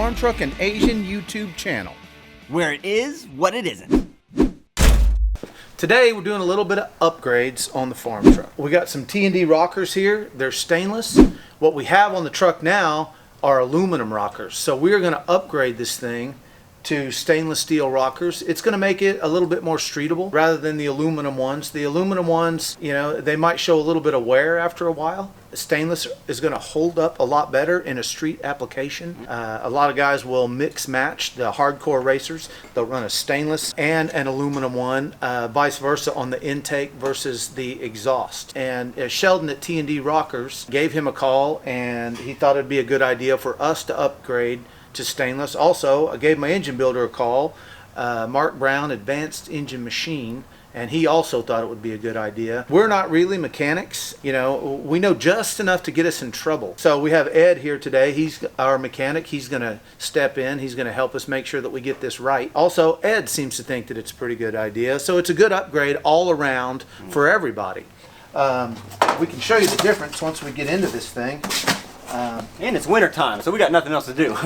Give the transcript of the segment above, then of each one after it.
FarmtruckandAZN YouTube channel, where it is what it isn't. Today we're doing a little bit of upgrades on the farm truck. We got some T&D rockers here. They're stainless. What we have on the truck now are aluminum rockers. So we're going to upgrade this thing to stainless steel rockers. It's going to make it a little bit more streetable rather than the aluminum ones. The aluminum ones, you know, they might show a little bit of wear after a while. The stainless is going to hold up a lot better in a street application. A lot of guys will mix match the hardcore racers. They'll run a stainless and an aluminum one, vice versa on the intake versus the exhaust. And Sheldon at T&D Rockers gave him a call, and he thought it'd be a good idea for us to upgrade to stainless. Also, I gave my engine builder a call, Mark Brown, Advanced Engine Machine, and he also thought it would be a good idea. We're not really mechanics, you know, we know just enough to get us in trouble. So we have Ed here today. He's our mechanic. He's going to step in. He's going to help us make sure that we get this right. Also, Ed seems to think that it's a pretty good idea. So it's a good upgrade all around for everybody. We can show you the difference once we get into this thing. And it's winter time, so we got nothing else to do.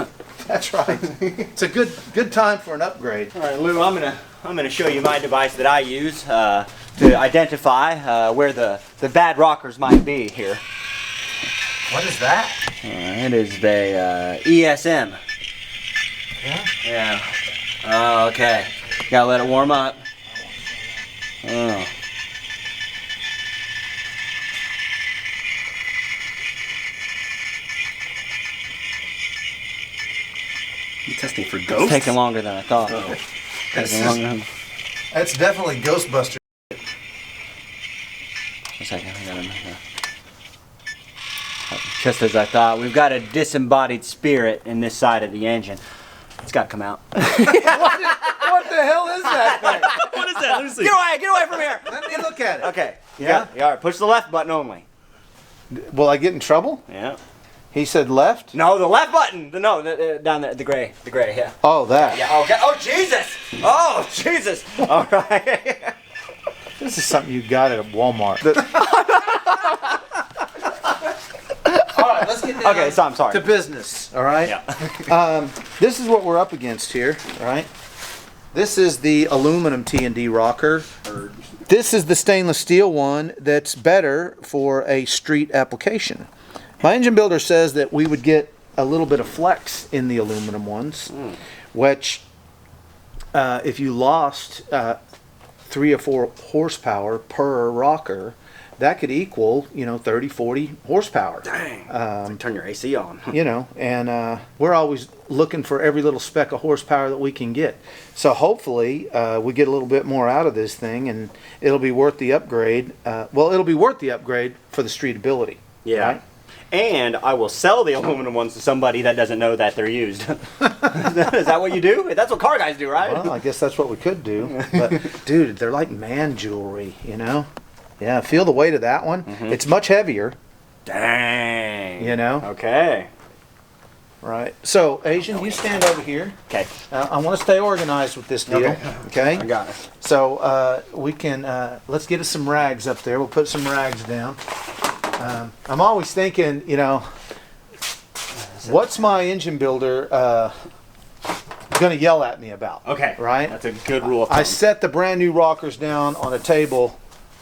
That's right. It's a good time for an upgrade. All right, Lou, I'm gonna show you my device that I use to identify where the bad rockers might be here. What is that? It is the ESM. Yeah? Yeah. Oh, okay. Gotta let it warm up. Oh. You testing for It's ghosts? taking longer than I thought. Oh. That's definitely Ghostbuster. A second, just as I thought. We've got a disembodied spirit in this side of the engine. It's got to come out. What the hell is that thing? What is that, Lucy? Get away from here! Let me look at it. Okay. Yeah? All right, push the left button only. Will I get in trouble? Yeah. He said left? No, the left button. No, down there, the gray, yeah. Oh, that. Yeah. Okay. Oh, Jesus! Oh, Jesus! All right. This is something you got at Walmart. All right, let's get down Okay, so I'm sorry. to business. All right? Yeah. This is what we're up against here, all right? This is the aluminum T&D rocker. This is the stainless steel one that's better for a street application. My engine builder says that we would get a little bit of flex in the aluminum ones, which if you lost 3 or 4 horsepower per rocker, that could equal, you know, 30, 40 horsepower. Dang. Like turn your AC on. You know, and we're always looking for every little speck of horsepower that we can get. So hopefully we get a little bit more out of this thing, and it'll be worth the upgrade. Well, it'll be worth the upgrade for the streetability. Yeah. Right? And I will sell the aluminum ones to somebody that doesn't know that they're used. Is that what you do? That's what car guys do, right? Well, I guess that's what we could do. But, dude, they're like man jewelry, you know? Yeah, feel the weight of that one. It's much heavier. Dang. You know? Okay. Right. So, Asian, you stand over here. Okay. I want to stay organized with this deal. Okay? I got it. So, we can, let's get us some rags up there. We'll put some rags down. I'm always thinking, you know, what's my engine builder going to yell at me about? Okay. Right? That's a good rule of thumb. I set the brand new rockers down on a table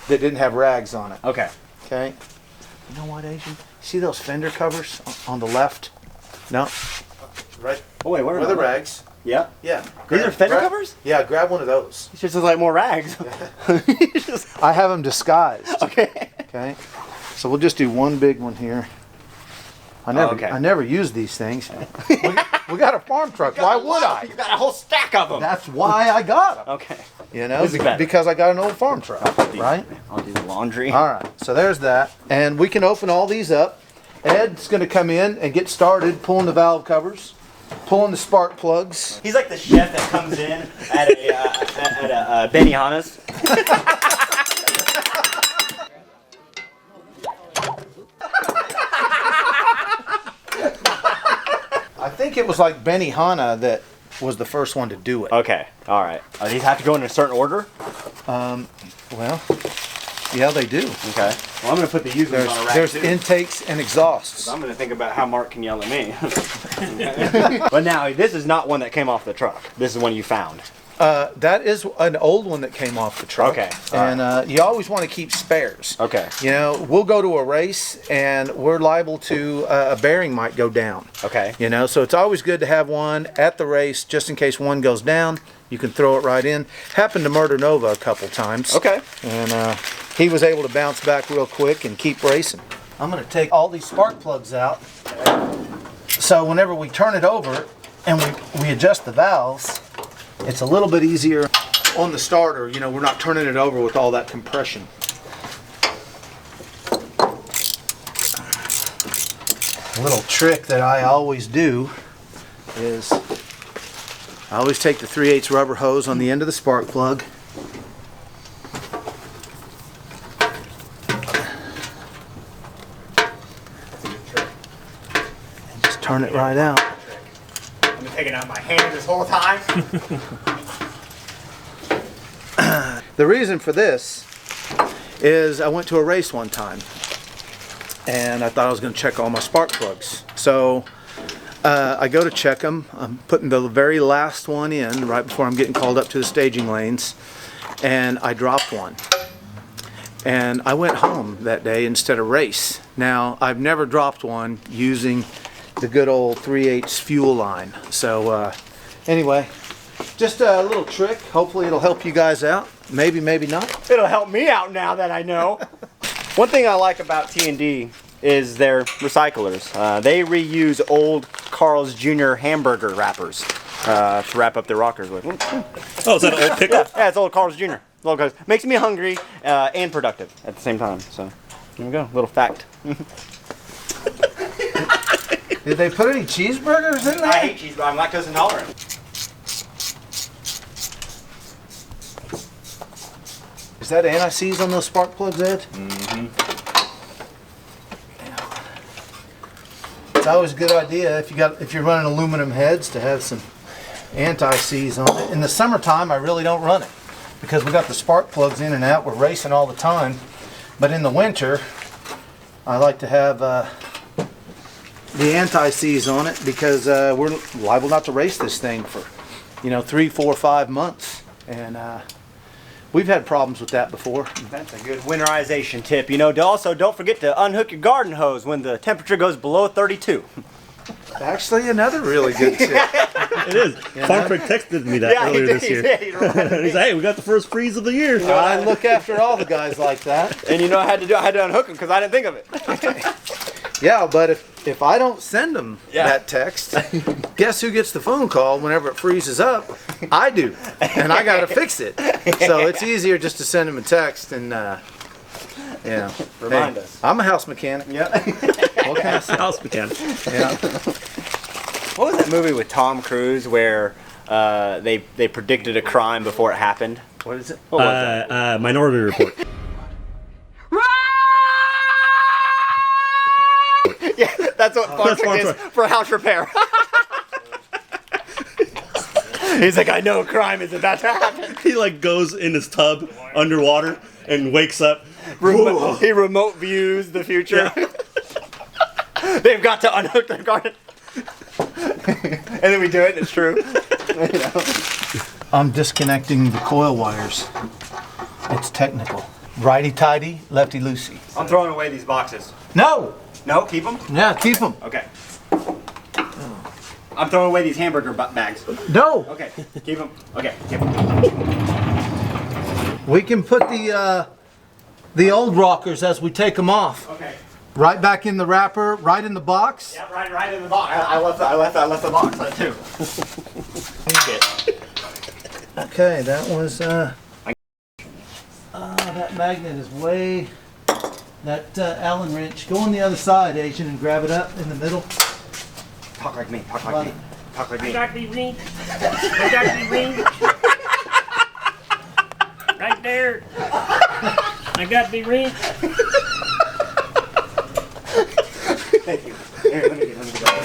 that didn't have rags on it. Okay. Okay. You know what, Asian? See those fender covers on the left? No. Right. Oh wait, where are the rags? Yeah. Yeah. These are fender covers? Yeah, grab one of those. It's just like more rags. I have them disguised. Okay. Okay. So we'll just do one big one here. I never use these things. we got a farm truck. Why would I? You got a whole stack of them. That's why I got them. Okay. You know, This is better. because I got an old farm truck, right? I'll do the laundry. All right. So there's that, and we can open all these up. Ed's going to come in and get started pulling the valve covers, pulling the spark plugs. He's like the chef that comes in at a Benihana's. I think it was like Benihana that was the first one to do it. Okay, all right. These have to go in a certain order? Well, Yeah, they do. Okay. Well, I'm going to put the used ones on a rack There's too. intakes and exhausts. I'm going to think about how Mark can yell at me. But now, this is not one that came off the truck. This is one you found. That is an old one that came off the truck. Okay. And you always want to keep spares. Okay. You know, we'll go to a race and we're liable to, a bearing might go down. Okay. You know, so it's always good to have one at the race just in case one goes down. You can throw it right in. Happened to Murder Nova a couple times. Okay. And he was able to bounce back real quick and keep racing. I'm going to take all these spark plugs out. So whenever we turn it over and we adjust the valves, it's a little bit easier on the starter. You know, we're not turning it over with all that compression. A little trick that I always do is I always take the 3/8 rubber hose on the end of the spark plug. And just turn it right out. I've been taking it out of my hand this whole time. The reason for this is I went to a race one time and I thought I was going to check all my spark plugs. So I go to check them. I'm putting the very last one in right before I'm getting called up to the staging lanes, and I dropped one. And I went home that day instead of race. Now, I've never dropped one using the good old 3/8 fuel line. So anyway, just a little trick. Hopefully it'll help you guys out. Maybe, maybe not. It'll help me out now that I know. One thing I like about T&D is their recyclers. They reuse old Carl's Jr. hamburger wrappers to wrap up their rockers with. Oh, is that an old pickup? Yeah, it's old Carl's Jr. Makes me hungry and productive at the same time. So, here we go. Little fact. Did they put any cheeseburgers in there? I hate cheese, but I'm lactose intolerant. Is that anti-seize on those spark plugs, Ed? It's always a good idea if you're running aluminum heads to have some anti-seize on it. In the summertime, I really don't run it because we got the spark plugs in and out. We're racing all the time. But in the winter, I like to have the anti-seize on it because we're liable not to race this thing for, 3, 4, 5 months. And we've had problems with that before. That's a good winterization tip. Also, don't forget to unhook your garden hose when the temperature goes below 32. Actually, another really good tip. It is. Farmtruck texted me that earlier this year. He reminded me. He's like, hey, we got the first freeze of the year. I look after all the guys like that. And I had to unhook them because I didn't think of it. Yeah, but if I don't send them that text, guess who gets the phone call whenever it freezes up? I do, and I got to fix it. So it's easier just to send them a text and, Remind us. I'm a house mechanic. Yeah. What can I say? House mechanic. Yeah. What was that movie with Tom Cruise where they predicted a crime before it happened? What is it? What was that? Minority Report. Yeah, that's what Farmtruck is for house repair. He's like, I know a crime is about to happen. He goes in his tub underwater and wakes up. He remote views the future. Yeah. They've got to unhook their garden. And then we do it and it's true. I'm disconnecting the coil wires. It's technical. Righty-tighty, lefty-loosey. I'm throwing away these boxes. No! No, keep them? Yeah, keep them. Okay. I'm throwing away these hamburger bags. No! Okay, keep them. Okay, keep them. We can put the old rockers as we take them off. Okay. Right back in the wrapper, right in the box. Yeah, right in the box. I left the box there too. Okay, that was that magnet is way. That Allen wrench. Go on the other side, Asian, and grab it up in the middle. Talk like me. Talk like me. Talk like me. I got the ring. I got the ring. Right there. I got the ring. Thank you. Here, let me get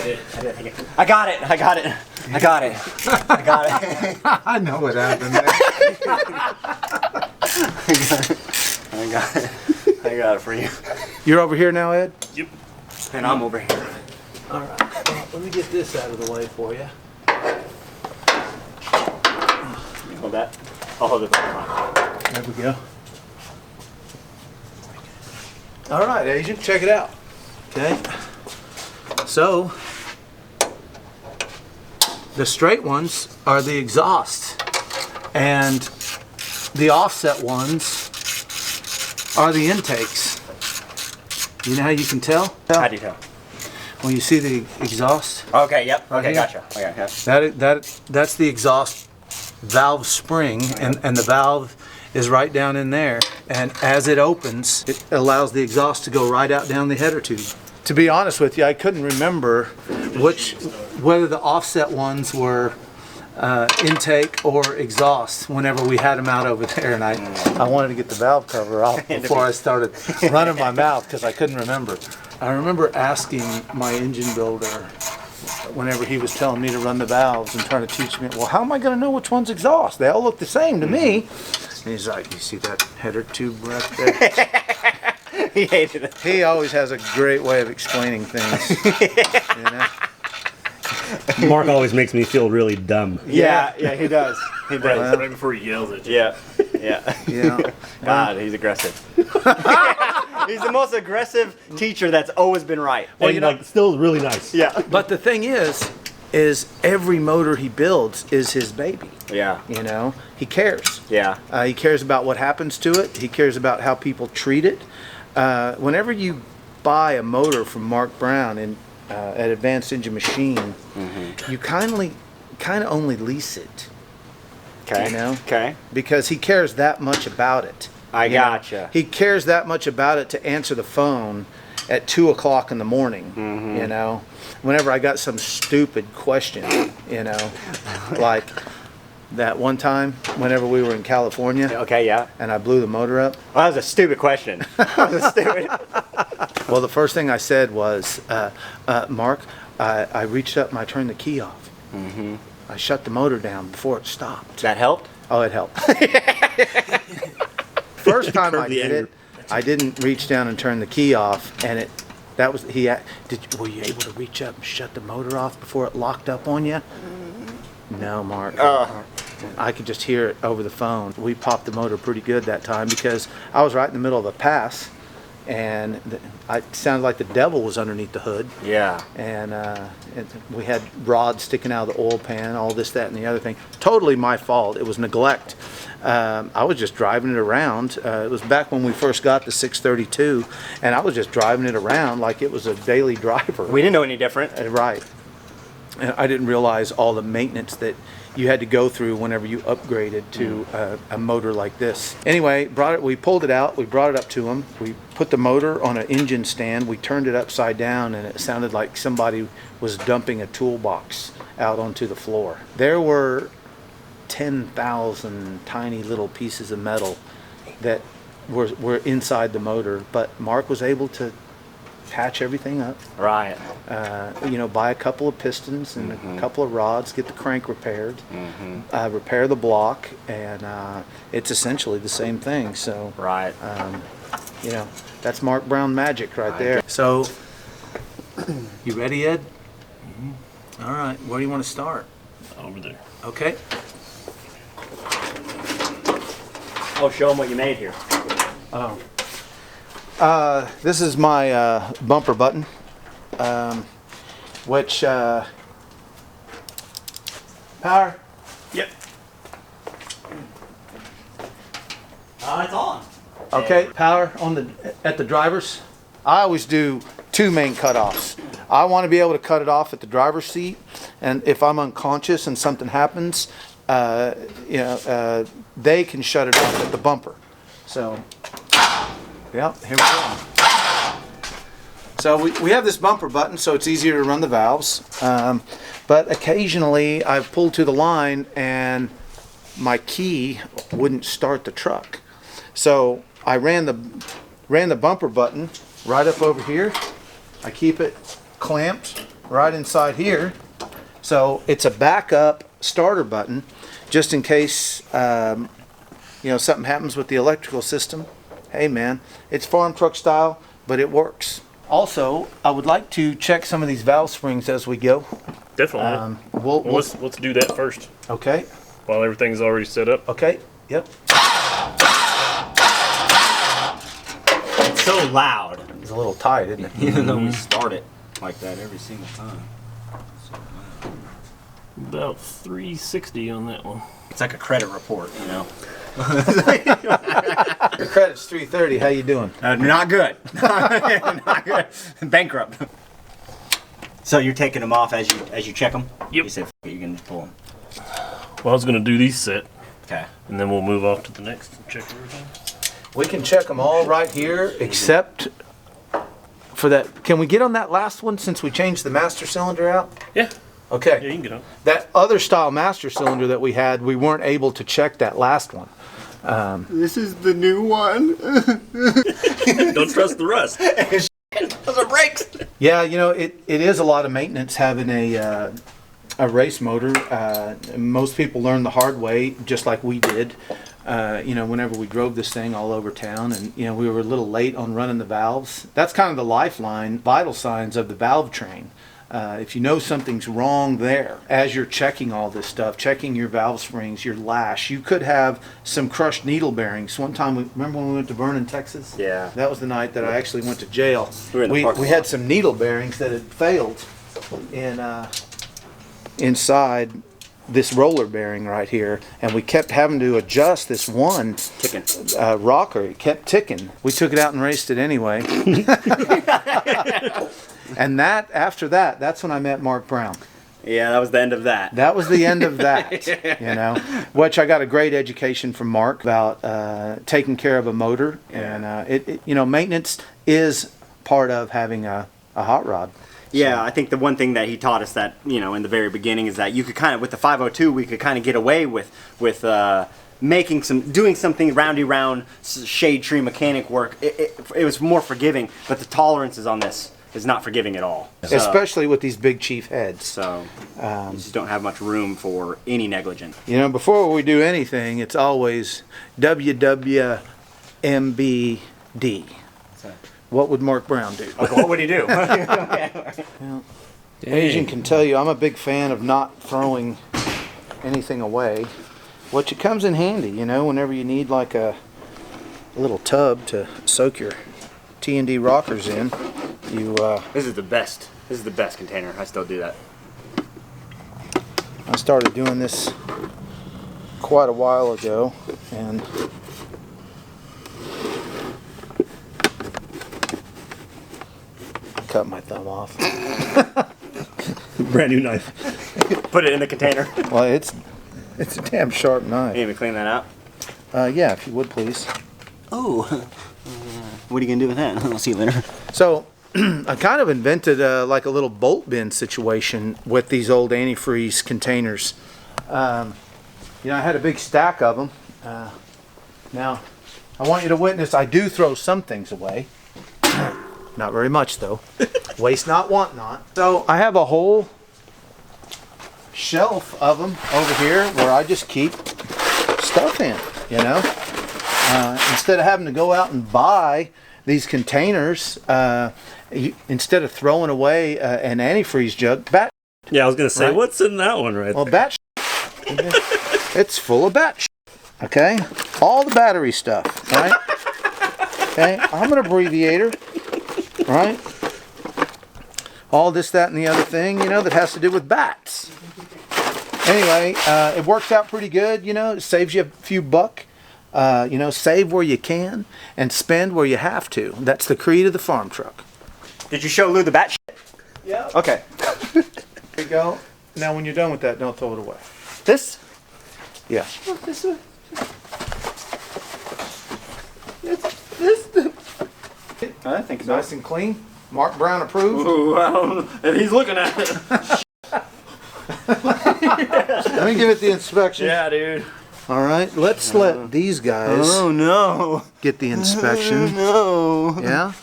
it. I got it. I got it. I got it. I got it. I know what happened there. I got it. out for you. You're over here now, Ed? Yep. And I'm over here. All right. Well, let me get this out of the way for you. You hold that. I'll hold it back. There we go. All right, Agent, check it out. Okay. So, the straight ones are the exhaust, and the offset ones are the intakes. You know how you can tell? How do you tell? When you see the exhaust. Okay, yep. Right Okay, here. gotcha. Okay, yeah. That's the exhaust valve spring, and the valve is right down in there. And as it opens, it allows the exhaust to go right out down the header tube. To be honest with you, I couldn't remember whether the offset ones were intake or exhaust whenever we had them out over there, and I wanted to get the valve cover off before I started running my mouth because I couldn't remember. I remember asking my engine builder whenever he was telling me to run the valves and trying to teach me, well, how am I going to know which one's exhaust? They all look the same to me. And he's like, you see that header tube right there? He hated it. He always has a great way of explaining things. You know? Mark always makes me feel really dumb. Yeah, he does. He does. Right before he yells at you. Yeah, yeah. Yeah. God, he's aggressive. He's the most aggressive teacher that's always been right. Well, and like, still really nice. Yeah. But the thing is every motor he builds is his baby. Yeah. You know, he cares. Yeah. He cares about what happens to it. He cares about how people treat it. Whenever you buy a motor from Mark Brown at Advanced Engine Machine, you kind of only lease it. Okay. You know? Okay. Because he cares that much about it. I You know? gotcha. He cares that much about it to answer the phone at 2 o'clock in the morning. You know, whenever I got some stupid question, you know, like that one time whenever we were in California. Okay, yeah. And I blew the motor up. Well, that was a stupid question. That was stupid. Well, the first thing I said was, Mark, I reached up and I turned the key off. I shut the motor down before it stopped. That helped? Oh, it helped. First time I Curb the did it, anger. I didn't reach down and turn the key off, and were you able to reach up and shut the motor off before it locked up on you? No, Mark. I could just hear it over the phone. We popped the motor pretty good that time because I was right in the middle of a pass, and it sounded like the devil was underneath the hood. Yeah. And we had rods sticking out of the oil pan, all this, that, and the other thing. Totally my fault. It was neglect. I was just driving it around. It was back when we first got the 632, and I was just driving it around like it was a daily driver. We didn't know any different. Right. And I didn't realize all the maintenance that you had to go through whenever you upgraded to a motor like this. Anyway, we pulled it out, we brought it up to him, we put the motor on an engine stand, we turned it upside down, and it sounded like somebody was dumping a toolbox out onto the floor. There were 10,000 tiny little pieces of metal that were inside the motor, but Mark was able to patch everything up. Right. You know, buy a couple of pistons and a couple of rods, get the crank repaired, repair the block, and it's essentially the same thing. So, Right. you know, that's Mark Brown magic right there. So, you ready, Ed? All right. Where do you want to start? Over there. Okay. Oh, show them what you made here. Oh. This is my bumper button, which power. Yep. It's on. Okay, power on at the driver's. I always do 2 main cutoffs. I want to be able to cut it off at the driver's seat, and if I'm unconscious and something happens, you know, they can shut it off at the bumper. So, yeah, here we go. So we have this bumper button, so it's easier to run the valves. But occasionally I've pulled to the line and my key wouldn't start the truck. So I ran the bumper button right up over here. I keep it clamped right inside here. So it's a backup starter button just in case you know, something happens with the electrical system hey man, it's farm truck style, but it works. Also, I would like to check some of these valve springs as we go. Definitely. We'll Let's do that first okay, while everything's already set up. okay, yep. It's so loud. It's a little tight, isn't it? Even though we start it like that every single time. So loud. About 360 on that one. It's like a credit report, you know. Your credit's 330. How you doing? Not good. Not good. Bankrupt. So you're taking them off as you check them? Yep. You said you can just pull them. Well, I was gonna do these set, Okay. and then we'll move off to the next and check everything. We can check them all right here, except for that. Can we get on that last one since we changed the master cylinder out? Yeah. Okay. Yeah, you can get on. That other style master cylinder that we had, we weren't able to check that last one. This is the new one. Don't trust the rust. Those are brakes. Yeah, you know, it is a lot of maintenance having a race motor. Most people learn the hard way, just like we did. You know, whenever we drove this thing all over town, and you know, we were a little late on running the valves. That's kind of the lifeline, vital signs of the valve train. If you know something's wrong there, as you're checking all this stuff, checking your valve springs, your lash, you could have some crushed needle bearings. One time, remember when we went to Vernon, Texas? Yeah. That was the night that I actually went to jail. We were in the parking We lot. had some needle bearings that had failed inside this roller bearing right here, and we kept having to adjust this one Ticking. rocker. It kept ticking. We took it out and raced it anyway. And after that, that's when I met Mark Brown. Yeah, that was the end of that. That was the end of that, you know, which I got a great education from Mark about taking care of a motor. And, you know, maintenance is part of having a hot rod. Yeah, I think the one thing that he taught us that, you know, in the very beginning is that you could kind of, with the 502, we could kind of get away with doing something roundy round shade tree mechanic work. It was more forgiving, but the tolerances on this is not forgiving at all. So, Especially with these big chief heads. So you just don't have much room for any negligence. You know, before we do anything, it's always WWMBD. What would Mark Brown do? What would he do? Asian can tell you I'm a big fan of not throwing anything away, which it comes in handy, you know, whenever you need like a little tub to soak your T&D rockers in. This is the best. This is the best container. I still do that. I started doing this quite a while ago, and cut my thumb off. Brand new knife. Put it in the container. Well, it's a damn sharp You knife. need me to clean that out? Yeah, if you would please. Oh. What are you going to do with that? I'll see you later. So I kind of invented like a little bolt bin situation with these old antifreeze containers. You know, I had a big stack of them. Now, I want you to witness, I do throw some things away. Not very much though. Waste not, want not. So I have a whole shelf of them over here where I just keep stuff in, you know. Instead of having to go out and buy these containers, instead of throwing away an antifreeze jug, Yeah, I was gonna say, Right. what's in that one right well, there? it's full of okay? All the battery stuff, right? Okay, I'm an abbreviator, right? All this, that, and the other thing, you know, that has to do with bats. Anyway, it works out pretty good, you know, it saves you a few buck. You know, save where you can and spend where you have to. That's the creed of the farm truck. Did you show Lou the bat shit? Yeah. Okay. There you go. Now, when you're done with that, don't throw it away. This? Yeah. I think Nice and clean. Mark Brown approved. Ooh, I don't know if he's looking at it. Let me give it the inspection. Yeah, dude. All right. Let's let these guys Oh no. get the inspection. No. Yeah.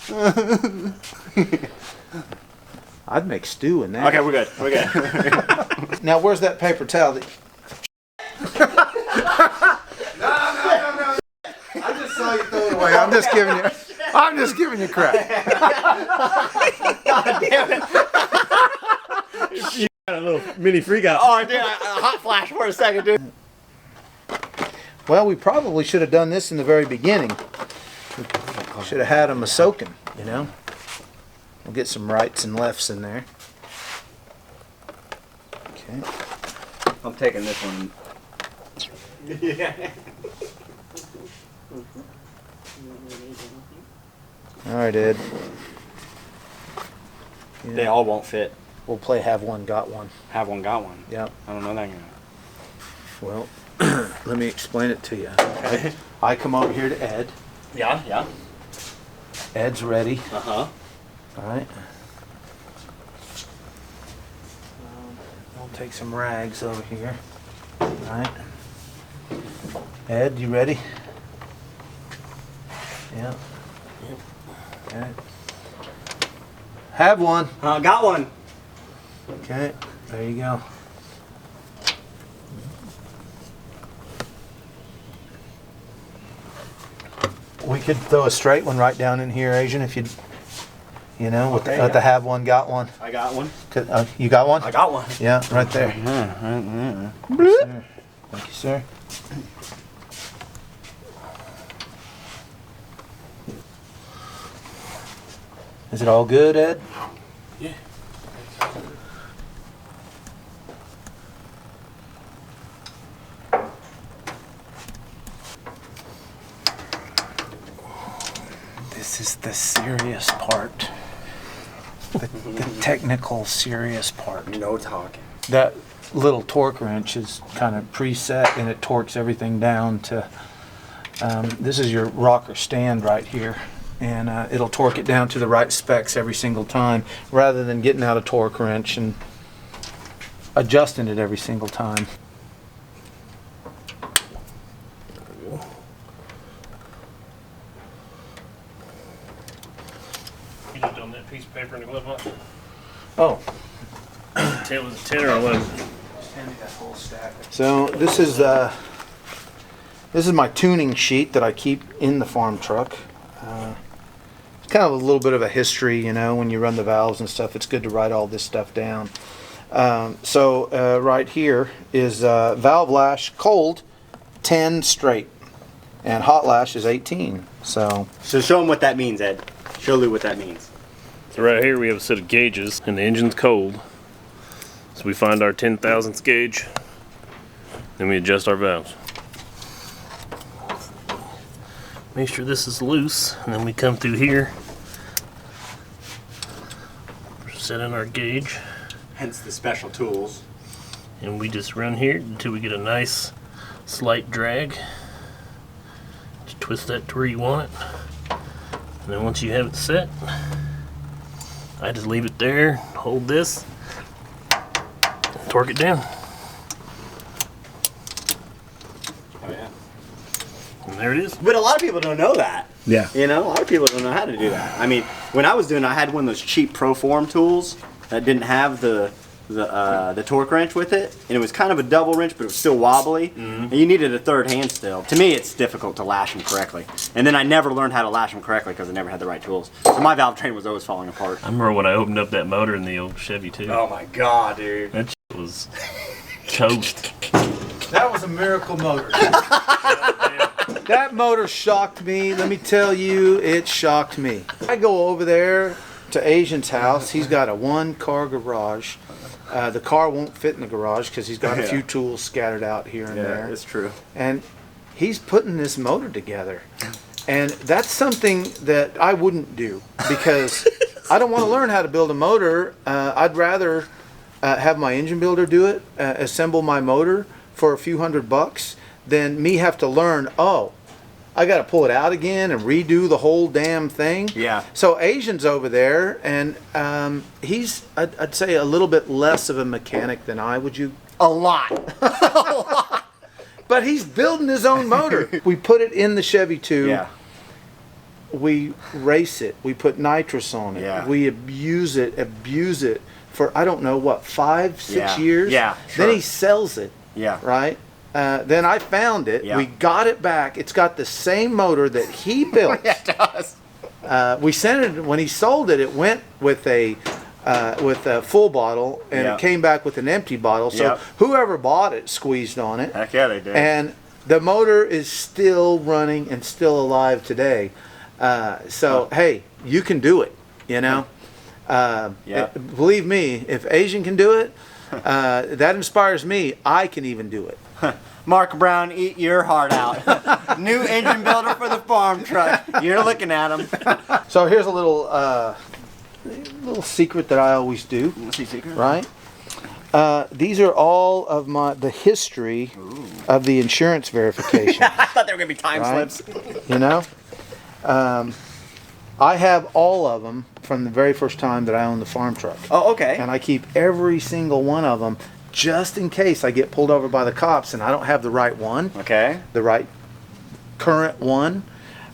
I'd make stew in that. Okay, we're good. We're good. Now, where's that paper towel? No. I just saw you throw it way. I'm just giving you credit. God damn it. Got a little mini freak out. Oh, dude, a hot flash for a second, dude. Well, we probably should have done this in the very beginning. Should have had them a soaking, you know. We'll get some rights and lefts in there. Okay. I'm taking this one. All right, Ed. They all won't fit. We'll play have one, got one. Have one, got one. Yep. I don't know that guy. Well, let me explain it to you. I come over here to Ed. Yeah, yeah. Ed's ready. Uh-huh. All right. I'll take some rags over here. All right. Ed, you ready? Yeah. Okay. Have one. Got one. Okay. There you go. We could throw a straight one right down in here, Asian, if you know, with Okay, the have one, got one. I got one. You got one? I got one. Yeah, right there. Bloop. Thank you, sir. Is it all good, Ed? Yeah. This is the serious part. The technical, serious part. No talking. That little torque wrench is kind of preset and it torques everything down to, this is your rocker stand right here. And it'll torque it down to the right specs every single time rather than getting out a torque wrench and adjusting it every single time. You just on that piece of paper in the glove box? Oh. It was 10 or 11. So this is my tuning sheet that I keep in the farm truck. It's kind of a little bit of a history, you know, when you run the valves and stuff. It's good to write all this stuff down. Right here is valve lash cold 10 straight, and hot lash is 18. So show them what that means, Ed. Show Lou what that means. So right here we have a set of gauges, and the engine's cold. So we find our 10 thousandths gauge, then we adjust our valves. Make sure this is loose, and then we come through here, set in our gauge, Hence the special tools. and we just run here until we get a nice slight drag. Just twist that to where you want it, and then once you have it set, I just leave it there, hold this, torque it down. Oh yeah. And there it is. But a lot of people don't know that. Yeah. You know, a lot of people don't know how to do that. I mean, when I was doing it, I had one of those cheap Proform tools that didn't have the torque wrench with it, and it was kind of a double wrench, but it was still wobbly, and you needed a third hand still. To me, it's difficult to lash them correctly, and then I never learned how to lash them correctly because I never had the right tools. So my valve train was always falling apart. I remember when I opened up that motor in the old Chevy too. Oh my god, dude! That shit was choked. that was a miracle motor. That motor shocked me. Let me tell you, it shocked me. I go over there to Asian's house. He's got a one-car garage. The car won't fit in the garage because he's got a few tools scattered out here and there. Yeah, it's true. And he's putting this motor together. And that's something that I wouldn't do because I don't want to learn how to build a motor. I'd rather have my engine builder do it, assemble my motor for a few $100 than me have to learn, oh, I got to pull it out again and redo the whole damn thing. Yeah. So Asian's over there, and he's, I'd say, a little bit less of a mechanic than I. Would you? A lot. But he's building his own motor. We put it in the Chevy tube. Yeah. We race it. We put nitrous on it. Yeah. We abuse it for, I don't know, what, 5, 6 Yeah. years? Yeah, Then sure. he sells it. Yeah. Right? then I found it. Yeah. We got it back. It's got the same motor that he built. Yeah, it does. We sent it when he sold it. It went with a full bottle, and Yeah. it came back with an empty bottle. So Yeah. whoever bought it squeezed on it, Heck yeah, they did. and the motor is still running and still alive today. So hey, you can do it. You know, Yeah. believe me, if Asian can do it, that inspires me. I can even do it. Mark Brown, eat your heart out. New engine builder for the farm truck. You're looking at him. So here's a little secret that I always do. Right? These are all of the history of the insurance verification. I thought they were gonna be time Right. slips. You know, I have all of them from the very first time that I owned the farm truck, Oh, okay. and I keep every single one of them just in case I get pulled over by the cops and I don't have the right one, Okay. the right current one.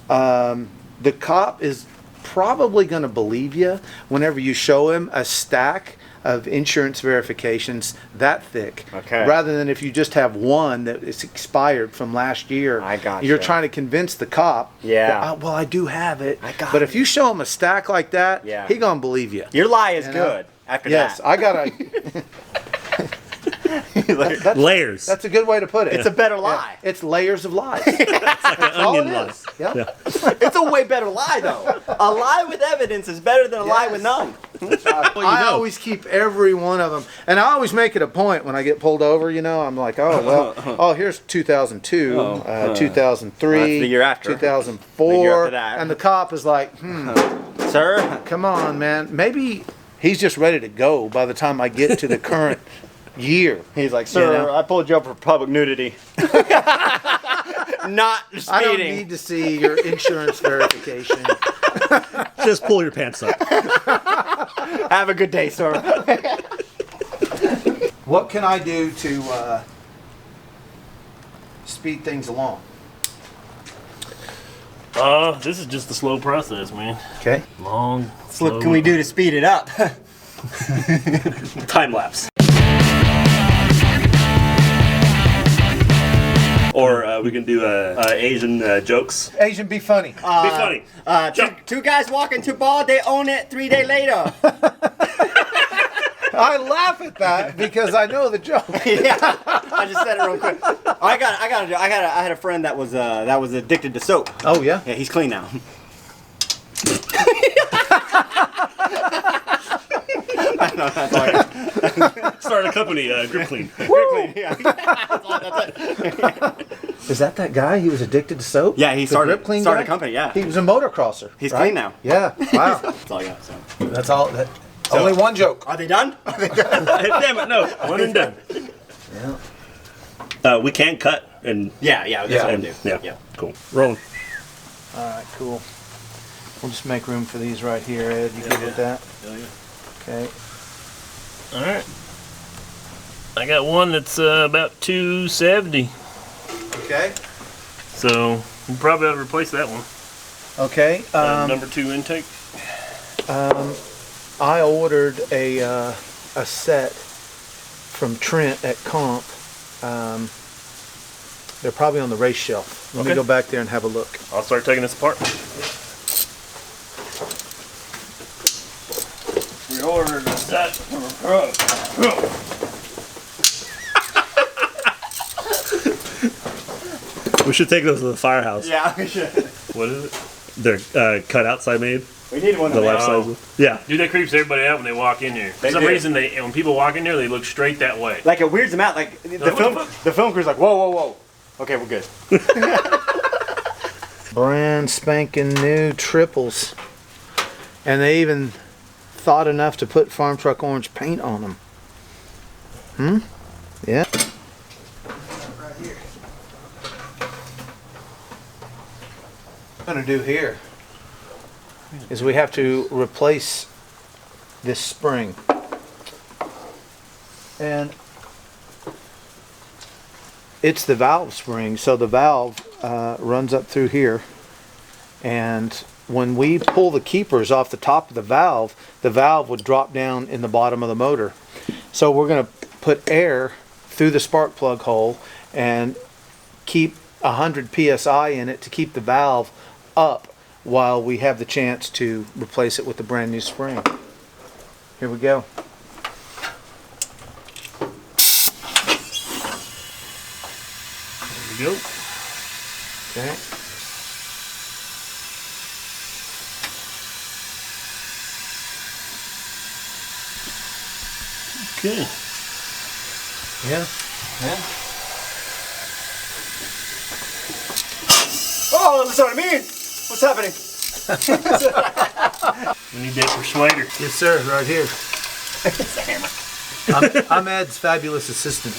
The cop is probably going to believe you whenever you show him a stack of insurance verifications that thick, Okay. rather than if you just have one that is expired from last year. I gotcha. You're trying to convince the cop. Yeah. that, "Oh, well, I do have it." I got but it. if you show him a stack like that, Yeah. he gonna believe you. Your lie is You know? good after Yes, that. I gotta. that's, Layers. that's a good way to put it. It's a better lie. It's layers of lies. An all onion it line. is. Yep. Yeah. It's a way better lie, though. A lie with evidence is better than a lie with Yes. none. I always keep every one of them, and I always make it a point when I get pulled over. You know, I'm like, oh well, oh here's 2002, 2003, Well, that's the year after. 2004, The year after that. and the cop is like, Sir? come on, man, maybe he's just ready to go by the time I get to the current year. He's like, sir, You know? I pulled you up for public nudity. Not speeding. I don't need to see your insurance verification. Just pull your pants up. Have a good day, sir. What can I do to speed things along? This is just a slow process, man. Okay. Long. What can we do to speed it up? Time lapse. Or we can do Asian jokes. Asian, be funny. Be funny. Two guys walk into bar, they own it 3 days later. I laugh at that because I know the joke. Yeah, I just said it real quick. I had a friend that was addicted to soap. Oh yeah. Yeah, he's clean now. I know, that's all I got. Start a company, Grip Clean. Clean, yeah. That's it. Is that guy? He was addicted to soap? Yeah, he The started Grip Clean a guy? company, yeah. He was a motocrosser. He's right? clean now. Yeah. Wow. That's all I got, so. That's all. Only one joke. Are they done? Damn it, no. One and done. Yeah. We can cut and Yeah, that's what I and, do. yeah, cool. Rolling. All right. Cool. We'll just make room for these right here, Ed. You good with that? Okay. All right. I got one that's about 270. Okay. So we probably ought to replace that one. Okay. Number 2 intake. I ordered a set from Trent at Comp. They're probably on the race shelf. Let me Okay. go back there and have a look. I'll start taking this apart. We ordered a set from a pro. We should take those to the firehouse. Yeah, we should. What is it? They're cutouts I made. We need one The of life those. size. Yeah. Dude, that creeps everybody out when they walk in here. For They some do. reason, when people walk in here, they look straight that way. Like it weirds them out. Like the film crew's like, whoa. Okay, we're good. Brand spanking new triples. And they even thought enough to put Farm Truck orange paint on them. Yeah. Right here. What I'm going to do here is we have to replace this spring. And it's the valve spring, so the valve runs up through here, and when we pull the keepers off the top of the valve would drop down in the bottom of the motor. So we're going to put air through the spark plug hole and keep 100 psi in it to keep the valve up while we have the chance to replace it with a brand new spring. Here we go. There we go. Okay. Okay. Yeah. Yeah. Oh, that's what I mean. What's happening? We need that persuader. Yes, sir. Right here. It's a hammer. I'm Ed's fabulous assistant.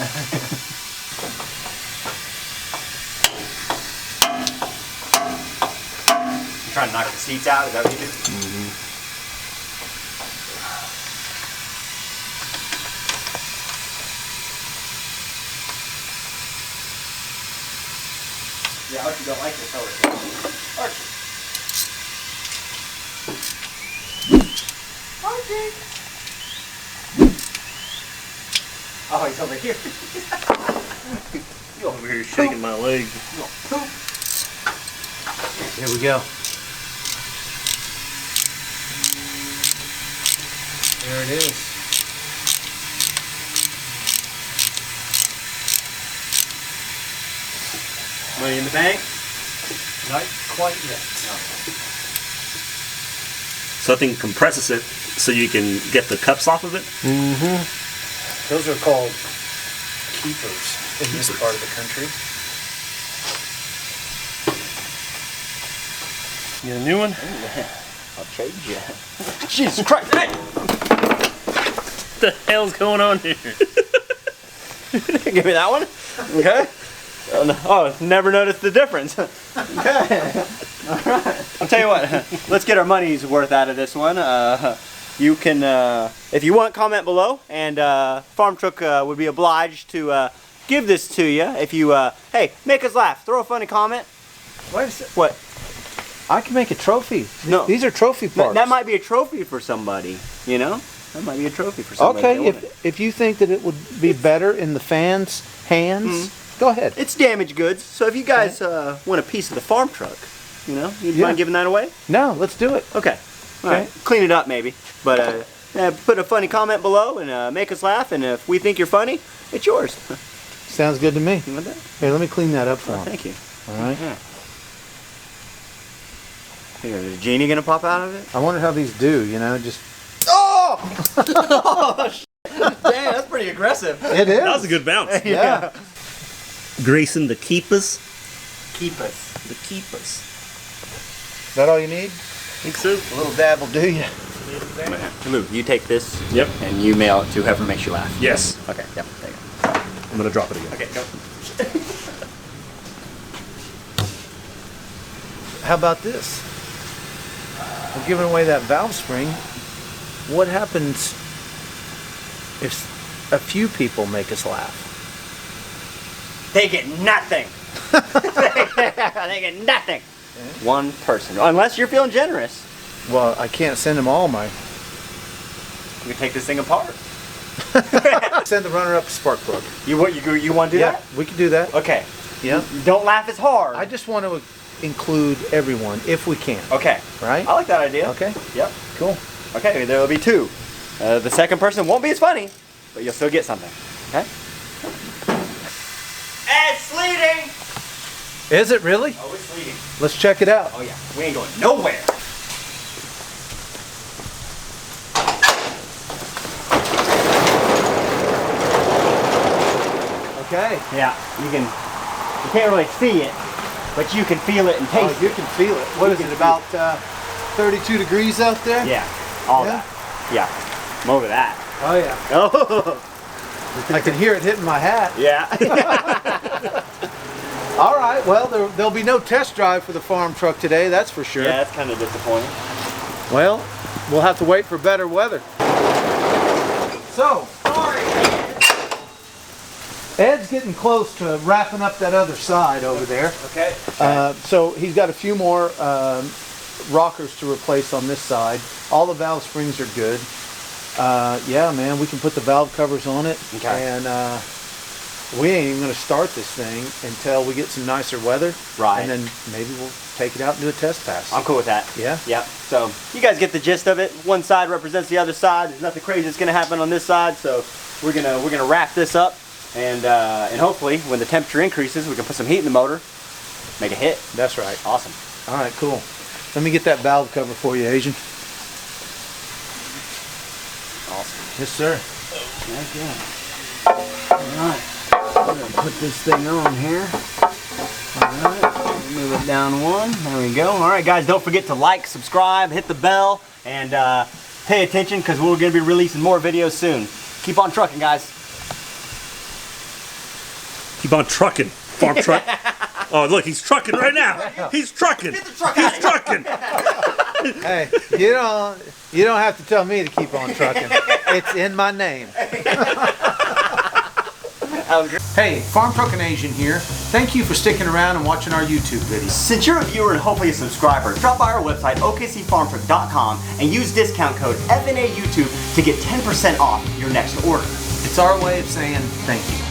You trying to knock the seats out? Is that what you do? Yeah, Archie don't like this color. Archie. Archie. Oh, he's over here. You over here shaking my leg. Here we go. There it is. Money in the bank? Not quite yet. Something compresses it so you can get the cups off of it. Those are called keepers in this part of the country. You got a new one? I'll trade you. Jesus Christ! Hey! What the hell's going on here? Give me that one. Okay. Oh, no. Oh, never noticed the difference. Okay. All right. I'll tell you what. Let's get our money's worth out of this one. You can, if you want, comment below, and Farmtruck would be obliged to give this to you. If you, hey, make us laugh. Throw a funny comment. Wait a second. What? I can make a trophy. No. These are trophy parts. That might be a trophy for somebody. You know, that might be a trophy for somebody. Okay, if you think that it would be better in the fans' hands, go ahead. It's damaged goods, so if you guys want a piece of the Farmtruck, you know, you'd mind giving that away? No, let's do it. Okay. All right. Clean it up maybe, but put a funny comment below and make us laugh, and if we think you're funny, it's yours. Sounds good to me. You want that? Here, let me clean that up for him. Thank you. All right. Yeah. Here, is the genie gonna pop out of it? I wonder how these do, you know, just... Oh! Oh, shit. Damn, that's pretty aggressive. It is. That was a good bounce. Yeah. Grayson, the keepers. Keep us. The keepers. Is that all you need? Think so? A little dab will do you. Lou, you take this. Yep. And you mail it to whoever makes you laugh. Yes. Okay. Yep. Take it. I'm gonna drop it again. Okay. Go. How about this? We're giving away that valve spring. What happens if a few people make us laugh? They get nothing. They get nothing. One person, unless you're feeling generous. Well, I can't send them all my... You can take this thing apart. Send the runner-up to Spark Plug. You want to do Yeah, that? we can do that. Okay. Yeah. Don't laugh as hard. I just want to include everyone if we can. Okay. Right? I like that idea. Okay. Yep. Cool. Okay, there will be two. The second person won't be as funny, but you'll still get something. Okay? It's sleeting! Is it really? Oh, it's sleeting. Let's check it out. Oh yeah, we ain't going nowhere. Okay. Yeah, you can't really see it, but you can feel it and taste Oh, you can feel it. What is it, about 32 degrees out there? it. Yeah, all Yeah? that. Yeah, I'm over that. Oh, yeah. Oh, I can hear it hitting my hat. yeah. All right, well, there'll be no test drive for the farm truck today, that's for sure. Yeah, that's kind of disappointing. Well, we'll have to wait for better weather. So, Ed's getting close to wrapping up that other side over there. Okay. So he's got a few more rockers to replace on this side. All the valve springs are good. Yeah, man, we can put the valve covers on it. Okay. And we ain't even gonna start this thing until we get some nicer weather. Right. And then maybe we'll take it out and do a test pass. I'm cool with that. Yeah? Yep. So you guys get the gist of it. One side represents the other side. There's nothing crazy that's gonna happen on this side, so we're gonna wrap this up, and hopefully when the temperature increases, we can put some heat in the motor, make a hit. That's right. Awesome. All right, cool. Let me get that valve cover for you, Asian. Awesome. Yes, sir. Alright, we're going to put this thing on here. Alright, move it down one. There we go. Alright guys, don't forget to like, subscribe, hit the bell, and pay attention because we're going to be releasing more videos soon. Keep on trucking, guys. Keep on trucking, farm truck. Oh, look, he's trucking right now. He's trucking. Get the truck He's out of trucking. Hey, you don't have to tell me to keep on trucking. It's in my name. Hey, FarmtruckandAZN here. Thank you for sticking around and watching our YouTube videos. Since you're a viewer and hopefully a subscriber, drop by our website, okcfarmtruck.com, and use discount code FNAYouTube to get 10% off your next order. It's our way of saying thank you.